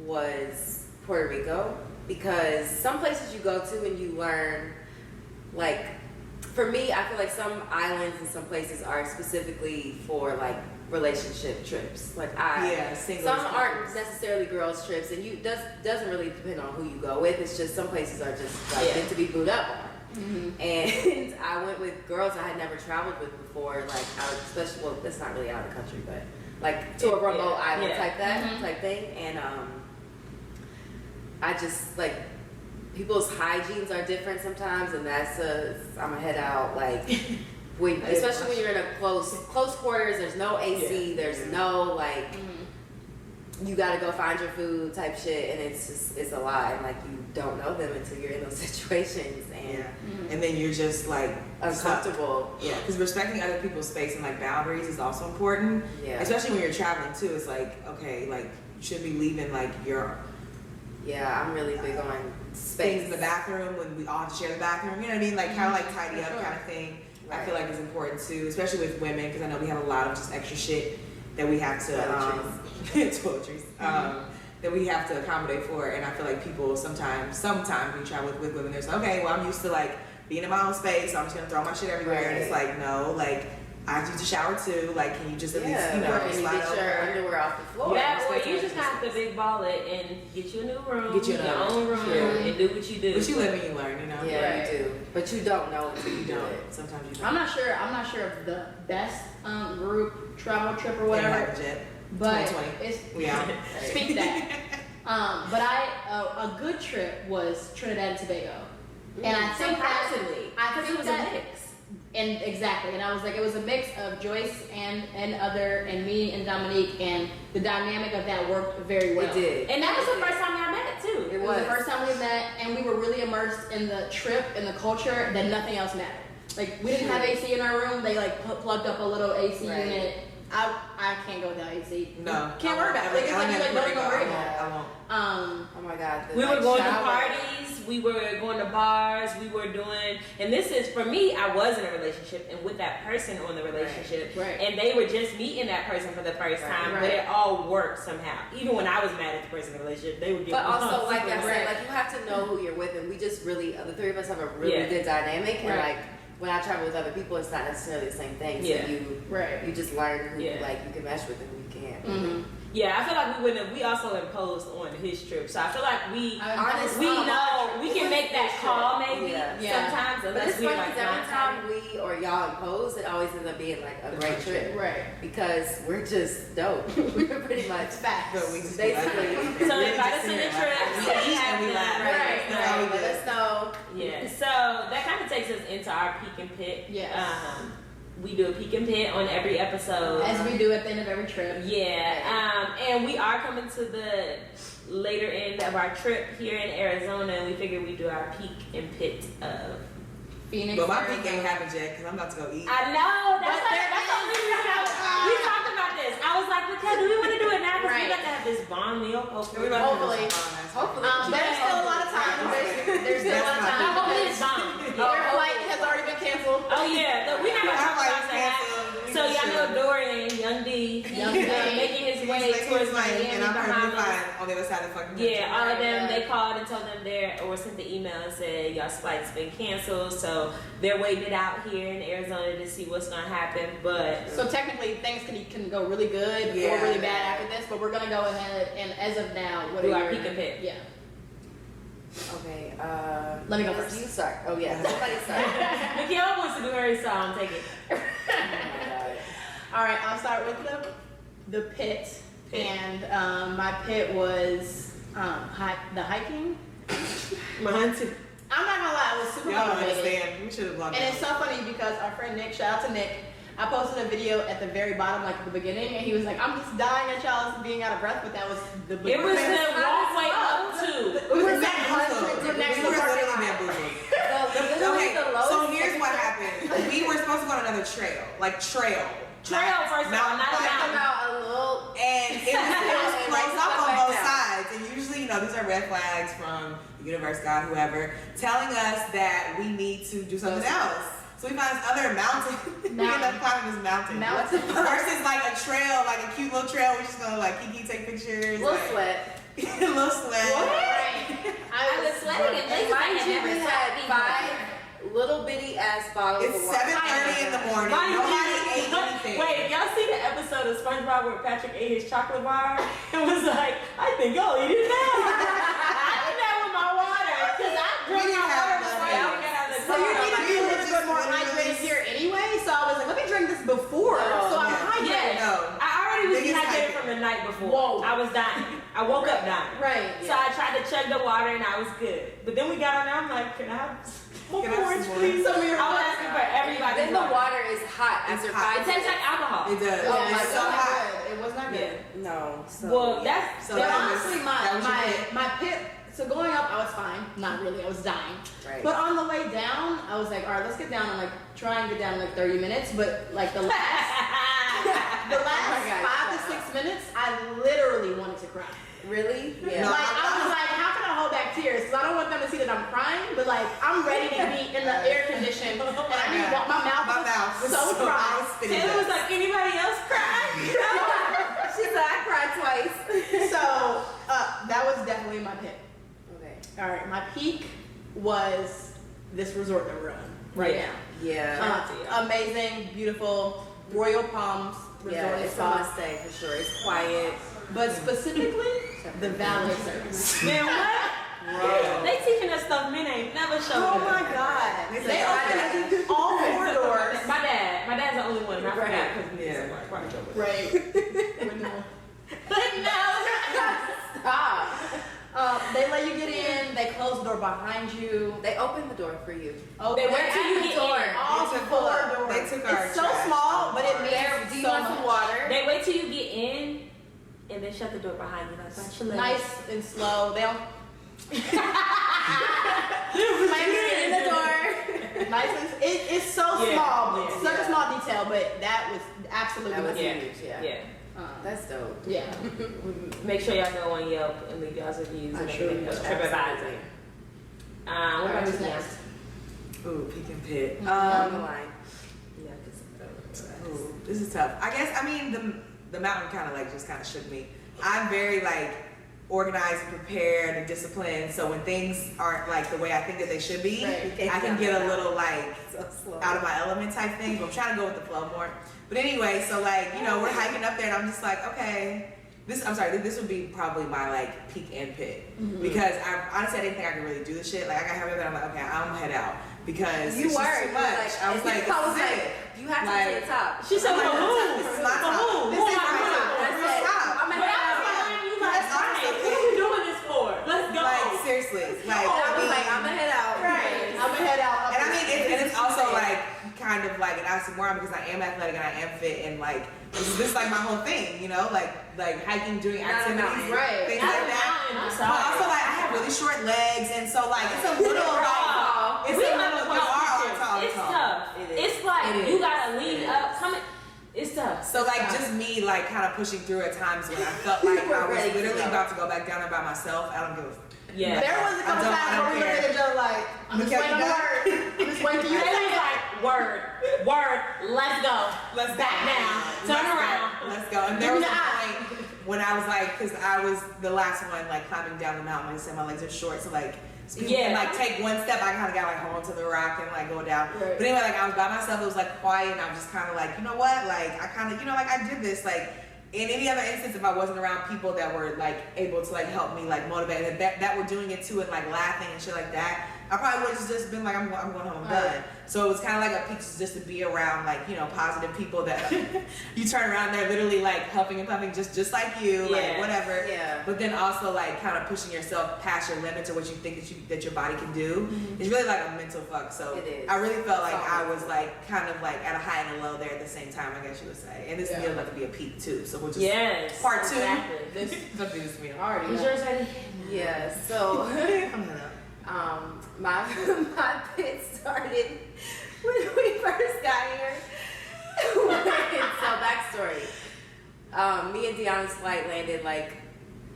was Puerto Rico, because some places you go to and you learn, like, for me, I feel like some islands and some places are specifically for like relationship trips. Like singles some aren't couples. necessarily girls trips, and doesn't really depend on who you go with. It's just some places are just like meant to be booed up on. And I went with girls I had never traveled with before, like out, especially, well, that's not really out of the country, but like to a remote island type thing. And I just like, people's hygienes are different sometimes, and I'm a head out, like especially when you're in a close quarters. There's no AC. There's no like. You gotta go find your food type shit, and it's a lot, and like you don't know them until you're in those situations, and and then you're just like uncomfortable. Yeah, because respecting other people's space and like boundaries is also important. Yeah. Especially when you're traveling too. It's like, okay, like you should be leaving like your Yeah, I'm really big on space. things in the bathroom when we all have to share the bathroom. You know what I mean? Like kind of like tidy up kind of thing. I feel like it's important too, especially with women, because I know we have a lot of just extra shit that we have to toiletries that we have to accommodate for, and I feel like people sometimes we travel with women, there's okay, well, I'm used to like being in my own space, so I'm just gonna throw my shit everywhere, and it's like, no, like I have to use the shower too, like can you just at least and you slide get your over? underwear off the floor. Yeah, or you just have to big ball it and get you a new room, Get you your another own room, and do what you do. But you live and you learn, you know. Yeah, you do, but you don't know until you You do don't. it. Sometimes you don't. I'm not sure of the best group travel trip or whatever, Jet. but 2020. it's We out. speak that. But a good trip was Trinidad and Tobago, and I think Surprisingly, I because think it was a mix. And exactly, and I was like, it was a mix of Joyce and me and Dominique, and the dynamic of that worked very well. It did. And that was the first time y'all met too. It was the first time we met, and we were really immersed in the trip and the culture that nothing else mattered. Like we didn't have AC in our room; they like plugged up a little AC unit. I can't go without AC. No. Can't worry about it. Like, it's like you like don't even worry about it. I won't. Oh my God. We were going to shower. parties, we were going to bars, we were doing, and this is, for me, I was in a relationship and with that person on the relationship, Right. and they were just meeting that person for the first time, but it all worked somehow. Even when I was mad at the person in the relationship, they would get But also, like super I mad. said, like you have to know who you're with, and we just really, the three of us have a really good dynamic, and like when I travel with other people, it's not necessarily the same thing. So you just learn who like you can mesh with and who you can't. Yeah, I feel like we wouldn't. We also imposed on his trip, so I feel like we can make that call maybe sometimes, But unless it's we funny like because every time we or y'all impose, it always ends up being like a great trip, Right. because we're just dope. We're pretty much Facts. But we just basically. So invite us on the trip. So we have we them. laugh. Right. That's how we do Let it. us know. Yeah, so that kind of takes us into our peak and pit. Yes. We do a peak and pit on every episode. As we do at the end of every trip. Yeah, and we are coming to the later end of our trip here in Arizona, and we figured we'd do our peak and pit of Phoenix. But my Arizona. peak ain't happened yet because I'm about to go eat. I know. That's the only reason we talked about this. I was like, okay, do we want to do it now? Because we got to have this bomb meal. Hopefully. Hopefully. Hopefully. There's still a lot of time. There's still a lot of No, time. hopefully it's bomb. Their flight has already been canceled. Oh yeah, we're not gonna talk about that. So y'all know Dorian, Young D, making his way towards Miami, and I'm perfectly Bahamas. fine on the other side of the fucking country. Yeah, all of them, they called and told them or sent the email and said y'all's flight's been canceled, so they're waiting it out here in Arizona to see what's gonna happen. But So technically things can go really good or really bad after this, but we're gonna go ahead and as of now, what do are our your- peak and pit. Yeah. Okay. Let me go first. You start. Oh yeah. Somebody start. Mikhail wants to do hers, so I'm taking it. Oh my God. All right, I'll start with the pit. And my pit was the hiking. Mine too. I'm not gonna lie, it was super Y'all don't motivating. understand. We should have blocked And it. it's so funny because our friend Nick, shout out to Nick, I posted a video at the very bottom, like at the beginning, and he was like, I'm just dying at y'all being out of breath, but that was the It was the walkway up to. It was that We next to were the parking literally lot. bamboozled. Literally Okay, the lowest. so here's what happened. We were supposed to go on another trail. Trail, first of all, not a Talking mountain. about a little. And it was closed Right, off on back both down. sides. And usually, these are red flags from the universe, God, whoever, telling us that we need to do something else. So we found this other mountain. We ended up climbing this mountain. Versus like a trail, like a cute little trail. We're just gonna like kiki, take pictures. Little like, sweat. a little sweat. Right. I was sweating and And Lisa mind had you, never we sweat had before. 5 little bitty ass bottles It's of water. 7:30 in the morning. Mind Nobody you- ate anything. Wait, y'all see the episode of SpongeBob where Patrick ate his chocolate bar? It was like, I think I'll eat it now. I did that with my water because I drank my water before I even got out of the So you car. need to be a little bit more hydrated here anyway. So I was like, let me drink this before. No, so I'm yeah. hydrated. Yeah, No. I already was Biggest dehydrated hydrate. from the night before. Whoa. I was dying. I woke up dying. Right. So I tried to chug the water and I was good. But then we got on there, I'm like, can I have more Can I have orange, some please? Some of your I was water. asking for everybody's Then the water. water is hot It's after hot. 5 It tastes like alcohol. It does. Oh my It's so God. hot. It was not good. Yeah. No. So, Well, yeah. that's So But that was- honestly, that was your pit. my pit. So going up, I was fine. Not really. I was dying. Right. But on the way down, I was like, all right, let's get down. I'm like, try and get down in like 30 minutes. But like the last Oh my God, 5 to 6 minutes, I literally wanted to cry. Really? Yeah. No. Like I was like, how can I hold back tears? Because I don't want them to see that I'm crying, but like I'm ready to be in the air condition, and I need to walk. My mouth was so dry. Taylor was like, anybody else cry? She said I cried twice. So that was definitely my pick. Okay. All right, my peak was this resort that we're on right Yeah. Yeah. now. Amazing, beautiful, Royal Palms Resort Yeah, and it's a Spa. must stay for sure. It's quiet. But specifically, the valet service. Man, what? Bro. They teaching us stuff men ain't never showed Oh us. my God! They They say opened all 4 doors. My dad's the only one, and I forgot Right. because he's Yeah. right over. Right. But no. But no. Stop. They let you get in. They close the door behind you. They opened the door for you. Oh, They wait they're till at you the get door. in. All They took 4 our- doors. they took our It's so trash small, but it out. makes Do you so want much. some water? They wait till you get in, and then shut the door behind you. Like, bye, chill out. Nice and slow. They don't. Get in the door. Nice and it's so Yeah, small. yeah, It's such a small detail, but that was absolutely That was my Yeah. huge, yeah. Yeah. That's dope. yeah. Make sure y'all go on Yelp and leave y'all's reviews I and sure everything. will. TripAdvisor. What Alright, about who's you next? Ooh, peak and pit. On the line. Yeah, 'cause, Ooh, this is tough. I guess, I mean, the mountain kind of like just kind of shook me. I'm very like organized and prepared and disciplined. So when things aren't like the way I think that they should be, Right. I can get a little like So slow. out of my element type thing. But I'm trying to go with the flow more. But anyway, so like, we're hiking up there and I'm just like, okay. This would be probably my like peak and pit. Because I honestly I didn't think I could really do this shit. Like I got halfway there, I'm like, okay, I'm gonna head out. Because You it's were. just too much. I was like, I was this is like, it. you have to Like- get to the top. She said, I'm like, "For who? this is my For top. who? This Who is am I my with?" top. That's This is it. top. I'm But gonna I head was out. telling you like, That's right, awesome. what are we doing this for? Let's go. Like seriously, like I was like, I'm gonna head out. Right. I'm gonna head out. and I mean, it's also like kind of like an oxymoron because I am athletic and I am fit and like this is like my whole thing, like hiking, doing Not a activities, mountain. Right. things Not like a that. mountain, I'm But sorry. also like I have really short legs and so like it's a little like it's We a have little to you walk are pictures. tall, It's tall. tough. It is. It's like It you is. gotta lean It up. is. Coming. It's tough. So like just me like kind of pushing through at times when I felt like I was Ready to literally go. about to go back down there by myself. I don't give a Yeah. There was a couple I times don't where we looked care. at each other like, I'm just Look at waiting on me the back. word. I'm just waiting for you to They say was it. like, word, let's go. Let's Back go. down. Turn Let's go. around. Let's go. And there was a point when I was like, because I was the last one like climbing down the mountain. Like I said, my legs are short, so like people can like take one step. I kind of got like hold to the rock and like go down. Right. But anyway, like I was by myself. It was like quiet, and I was just kind of like, you know what? Like I kind of, like I did this like. in any other instance, if I wasn't around people that were like able to like help me like motivate and that were doing it too and like laughing and shit like that, I probably would have just been like, I'm going home, I'm done. So it was kind of like a peak just to be around like, you know, positive people that you turn around, they're literally like huffing and puffing just like you, like whatever. Yeah. But then also like kind of pushing yourself past your limits or what you think that your body can do. It's really like a mental fuck. So It is. I really felt like I was like kind of like at a high and a low there at the same time, I guess you would say. And this meal about to be a peak too. So we'll just part two. This meal. Already. Is yours ready? Yeah, so my pit started when we first got here. So backstory. Me and Deanna's flight landed like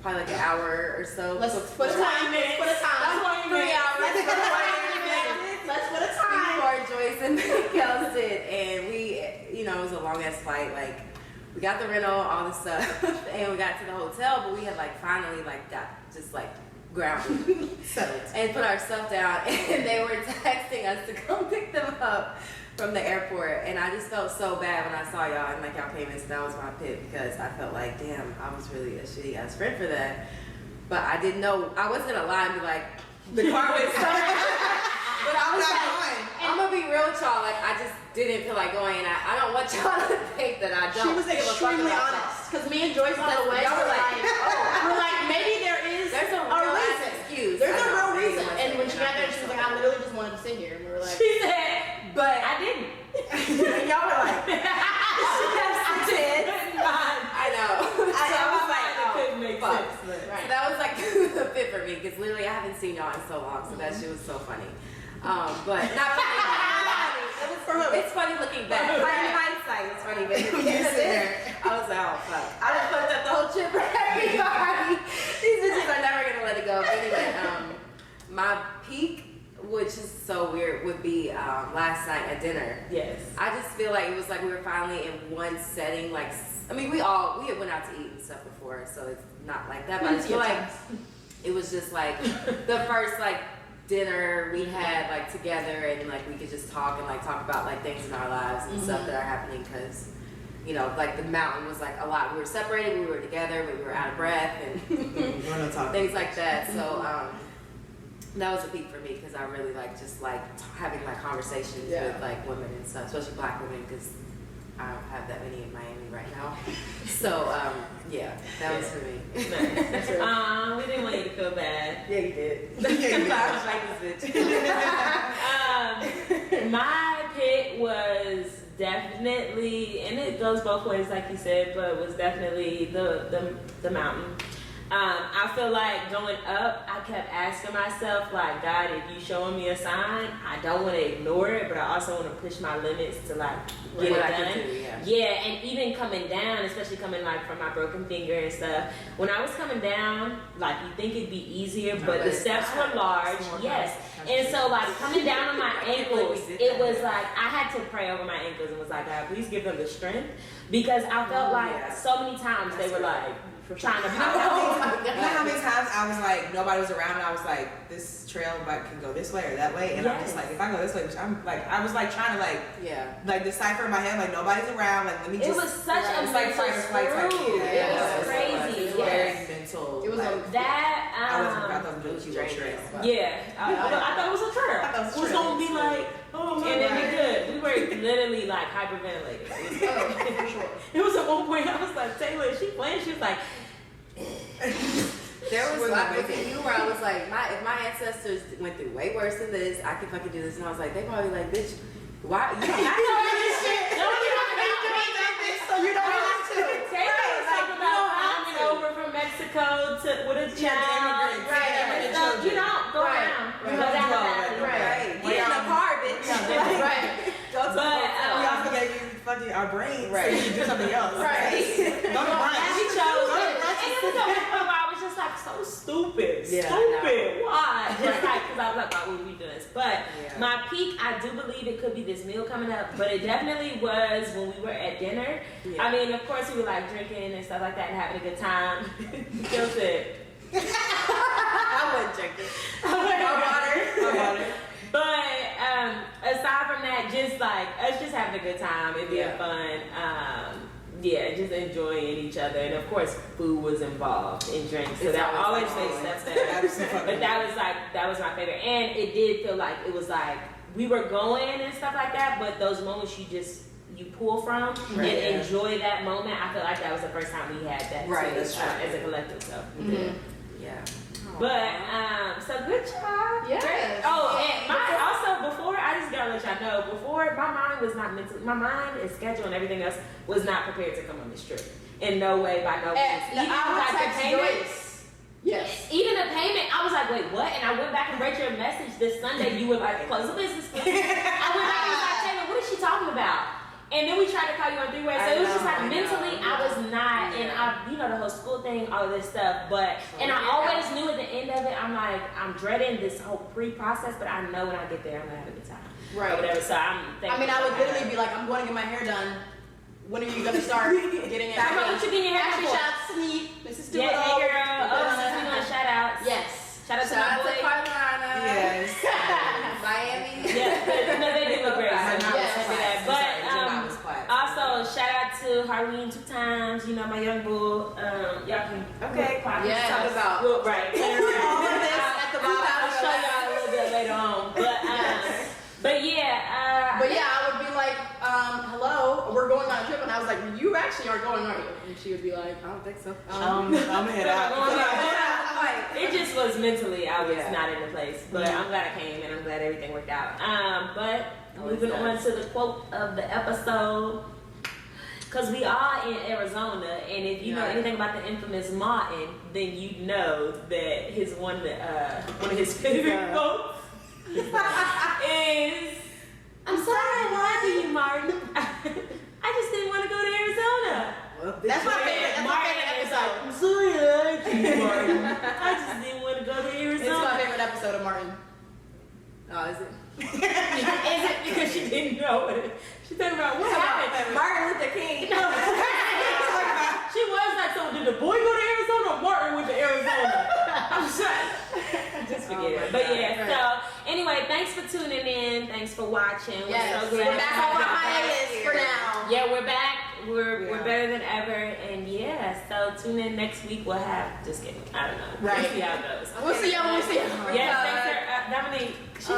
probably like an hour or so. Let's put a time. Let's put a time. 3 hours. Let's put a time. Before Joyce and Miguel did, and we, you know, it was a long ass flight. Like, we got the rental, all this stuff, and we got to the hotel, but we had like finally like got just like grounded, Settled. and put our stuff down, and they were texting us to come pick them up from the airport, and I just felt so bad when I saw y'all and like y'all payments. That was my pit because I felt like, damn, I was really a shitty ass friend for that. But I didn't know, I wasn't gonna lie and be like, the car was but I was like, I'm gonna be real with y'all, like I just didn't feel like going, and I don't want y'all to think that I don't. She was give a fuck extremely about honest. Because me and Joyce on the way Y'all were were like, like, we're like, maybe there's a real ass reason. excuse. There's I a know, real maybe reason. it And when wasn't, she got there, she was like, I literally just wanted to sit here. And we were like, She said, But I didn't. and y'all were like, I did. I know. I was like, it couldn't make fuck. sense. But. So that was like the fit for me because literally I haven't seen y'all in so long, so that shit was so funny. But not funny. It's funny looking back. In hindsight, it's funny, but I was like, oh fuck. I just fucked up the whole trip for everybody. These bitches are never gonna let it go. But anyway, my peak, which is so weird, would be last night at dinner. Yes. I just feel like it was like we were finally in one setting. Like, I mean, we had went out to eat and stuff before, so it's not like that. But I feel like it was just like the first like dinner we had like together, and like we could just talk and like talk about like things in our lives and stuff that are happening, because you know, like the mountain was like a lot. We were separated, we were together, we were out of breath, and things like that. So that was a peak for me because I really like just like having like conversations with like women and stuff, especially Black women, because I don't have that many in Miami right now. So yeah, that was for me. Nice. We didn't want you to feel bad. Yeah, you did. I was like this bitch. My pit was definitely, and it goes both ways, like you said, but was definitely the mountain. I feel like going up, I kept asking myself, like, God, if you showing me a sign, I don't want to ignore it, but I also want to push my limits to like get it done. Yeah, and even coming down, especially coming like from my broken finger and stuff. When I was coming down, like you think it'd be easier, but the steps were large. Yes, and so like coming down on my ankles, it was like I had to pray over my ankles and was like, God, please give them the strength, because I felt like so many times they were like trying to pop out. You know how many times I was like, nobody was around, and I was like, this trail like can go this way or that way, and I'm just like, if I go this way, which I'm like, I was like trying to like decipher in my head, like nobody's around, like let me just. It was such a mental screw. It was crazy. Very mental. It was like, that. I thought it was a really trail. Yeah, I thought it was a trail. It was gonna be like, oh my God. And then we good. We were literally like hyperventilating. for sure. It was at one point I was like, Taylor, is she playing? She was like. There was like with you where I was like, if my ancestors went through way worse than this, I could fucking do this. And I was like, they probably like, bitch, why? You I know this shit. No, you don't have to make that bitch, so you don't have to. Taylor was talking about coming over from Mexico with a child. Right. You don't go around. You go down the valley. Right. Get in the car, bitch. Right. But we also gave you fucking our brains, so you can do something else. Right. Don't run. She chose it. And it was a point where I was just like, so stupid. Yeah, Stupid. Why? Just like, because I was like, why would we do this? But my peak, I do believe it could be this meal coming up, but it definitely was when we were at dinner. Yeah. I mean, of course, we were like drinking and stuff like that and having a good time. Jill said, I wouldn't drink it. My water. But aside from that, just like us just having a good time and being fun. yeah, just enjoying each other, and of course, food was involved in drinks, so that always makes stuff better. But that was my favorite, and it did feel like it was like we were going and stuff like that. But those moments you pull from and enjoy that moment. I feel like that was the first time we had that too, as a collective. So yeah. But so good job. Yes. Great. Oh, and also before I just gotta let y'all know, before my mind was not my mind and schedule and everything else was not prepared to come on this trip. In no way, by no means. Even like the payment. Yes. Even the payment, I was like, wait, what? And I went back and read your message this Sunday. You were like, close the business, please. I went back and was like, Taylor, what is she talking about? And then we tried to call you on three-way. So it was just like mentally, I was not, and the whole school thing, all of this stuff. But, and I always knew at the end of it, I'm like, I'm dreading this whole pre-process, but I know when I get there, I'm going to have a good time. Right. Or whatever. So I'm thankful. I would literally be like, I'm going to get my hair done. When are you going to start getting it? What you getting your hair done? Actually, shout out to me. Mrs. Doolittle. Yeah, hey girl. Oh, since we doing shout outs. Yes. Shout out to my boy. Carolina. Yes. Miami. Yeah, no, they do look great. Yes. But also shout out to Harleen 2 times. You know my young bull. Y'all can Yes. Talk about right. All of this at the bottom. I'll show y'all a little bit later on. But yeah. I would be like, hello, we're going on a trip, and I was like, you actually are going, aren't you? And she would be like, I don't think so. I'm gonna head out. It just was mentally, I was not in the place, but I'm glad I came and I'm glad everything worked out. But moving on to the quote of the episode, because we are in Arizona, and if you know anything about the infamous Martin, then you know that one of his favorite quotes is, "I'm sorry I lied to you, Martin. I just didn't want to go to Arizona." That's my favorite episode. "I'm sorry I lied to you, Martin. I just didn't want to go to Arizona." It's my favorite episode of Martin. Oh, is it? Is it because she didn't know it? She talking about what happened. Martin Luther King. She was like, so did the boy go to Arizona or Martin went to Arizona? I'm sorry. Just forget it. But so anyway, thanks for tuning in. Thanks for watching. Yes. We're so glad We're back on our hiatus for now. Yeah, we're back. We're better than ever. And so tune in next week. We'll have, just kidding. I don't know. Right. We'll see how it goes. We'll see y'all when we see y'all. Yes, thanks for Dominique. She